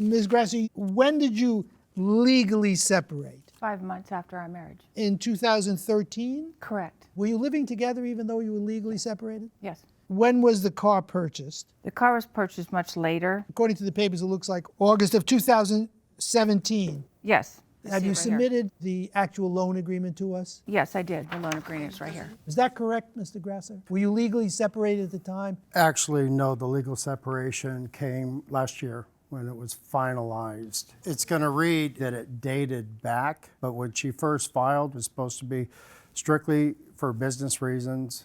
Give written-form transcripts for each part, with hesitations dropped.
Ms. Grasser, when did you legally separate? 5 months after our marriage. In 2013? Correct. Were you living together even though you were legally separated? Yes. When was the car purchased? The car was purchased much later. According to the papers, it looks like August of 2017. Yes. Have you submitted the actual loan agreement to us? Yes, I did. The loan agreement is right here. Is that correct, Mr. Grasser? Were you legally separated at the time? Actually, no, the legal separation came last year when it was finalized. It's going to read that it dated back, but when she first filed, it was supposed to be strictly for business reasons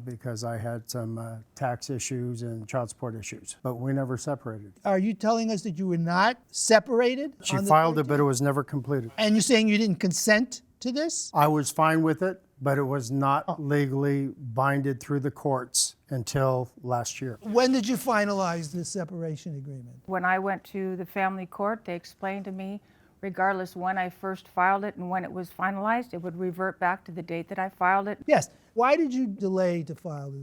because I had some tax issues and child support issues, but we never separated. Are you telling us that you were not separated? She filed it, but it was never completed. And you're saying you didn't consent to this? I was fine with it, but it was not legally binded through the courts until last year. When did you finalize this separation agreement? When I went to the family court, they explained to me, regardless when I first filed it and when it was finalized, it would revert back to the date that I filed it. Yes. Why did you delay to file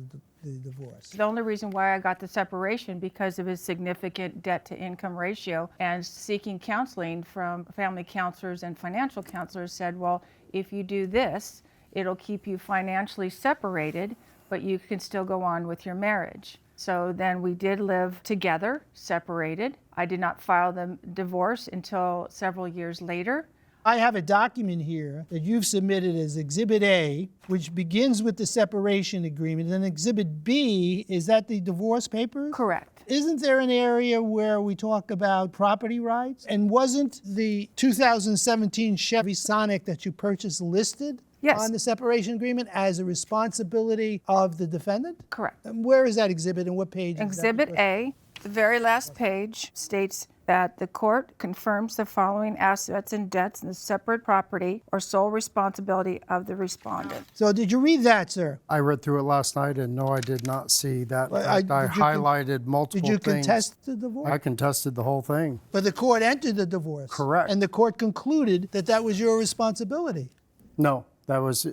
the divorce? The only reason why I got the separation because of his significant debt-to-income ratio, and seeking counseling from family counselors and financial counselors said, well, if you do this, it'll keep you financially separated, but you can still go on with your marriage. So then we did live together, separated. I did not file the divorce until several years later. I have a document here that you've submitted as Exhibit A, which begins with the separation agreement. And Exhibit B, is that the divorce papers? Correct. Isn't there an area where we talk about property rights? And wasn't the 2017 Chevy Sonic that you purchased listed Yes. on the separation agreement as a responsibility of the defendant? Correct. And where is that exhibit and what page? Exhibit A, the very last page, states that the court confirms the following assets and debts in the separate property or sole responsibility of the respondent. So did you read that, sir? I read through it last night, and no, I did not see that. Well, In fact, I did you highlighted multiple Did you things. contest the divorce? I contested the whole thing. But the court entered the divorce. Correct. And the court concluded that that was your responsibility. No, I was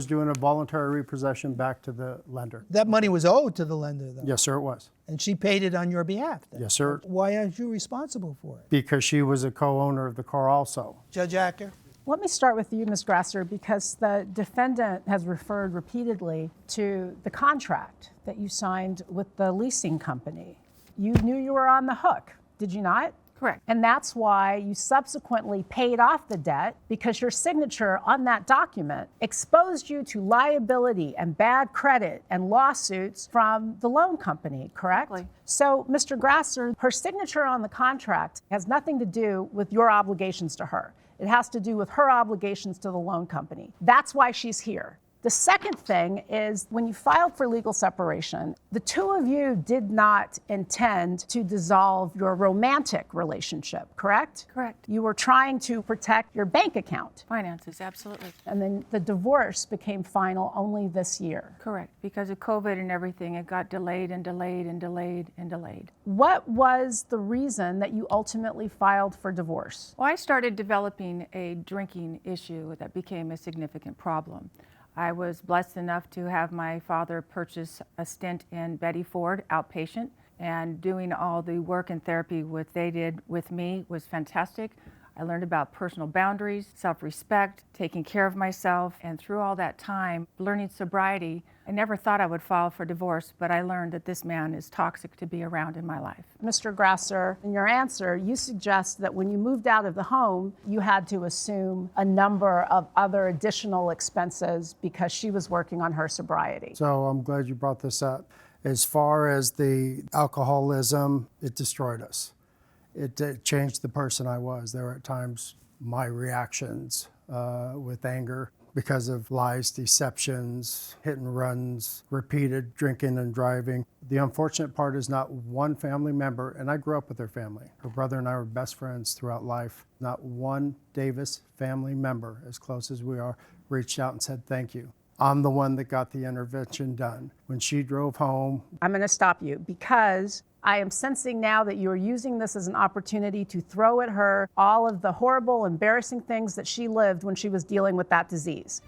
doing a voluntary repossession back to the lender. That money was owed to the lender, though. Yes, sir, it was. And she paid it on your behalf, then. Yes, sir. Why aren't you responsible for it? Because she was a co-owner of the car also. Judge Acker? Let me start with you, Ms. Grasser, because the defendant has referred repeatedly to the contract that you signed with the leasing company. You knew you were on the hook, did you not? Correct. And that's why you subsequently paid off the debt, because your signature on that document exposed you to liability and bad credit and lawsuits from the loan company, correct? Exactly. So, Mr. Grasser, her signature on the contract has nothing to do with your obligations to her. It has to do with her obligations to the loan company. That's why she's here. The second thing is, when you filed for legal separation, the two of you did not intend to dissolve your romantic relationship, correct? Correct. You were trying to protect your bank account. Finances, absolutely. And then the divorce became final only this year. Correct. Because of COVID and everything, it got delayed and delayed and delayed and delayed. What was the reason that you ultimately filed for divorce? Well, I started developing a drinking issue that became a significant problem. I was blessed enough to have my father purchase a stint in Betty Ford, outpatient, and doing all the work and therapy what they did with me was fantastic. I learned about personal boundaries, self-respect, taking care of myself, and through all that time, learning sobriety, I never thought I would file for divorce, but I learned that this man is toxic to be around in my life. Mr. Grasser, in your answer, you suggest that when you moved out of the home, you had to assume a number of other additional expenses because she was working on her sobriety. So I'm glad you brought this up. As far as the alcoholism, it destroyed us. It changed the person I was. There were at times my reactions with anger because of lies, deceptions, hit and runs, repeated drinking and driving. The unfortunate part is not one family member, and I grew up with her family. Her brother and I were best friends throughout life. Not one Davis family member, as close as we are, reached out and said thank you. I'm the one that got the intervention done. When she drove home. I'm going to stop you because I am sensing now that you are using this as an opportunity to throw at her all of the horrible, embarrassing things that she lived when she was dealing with that disease.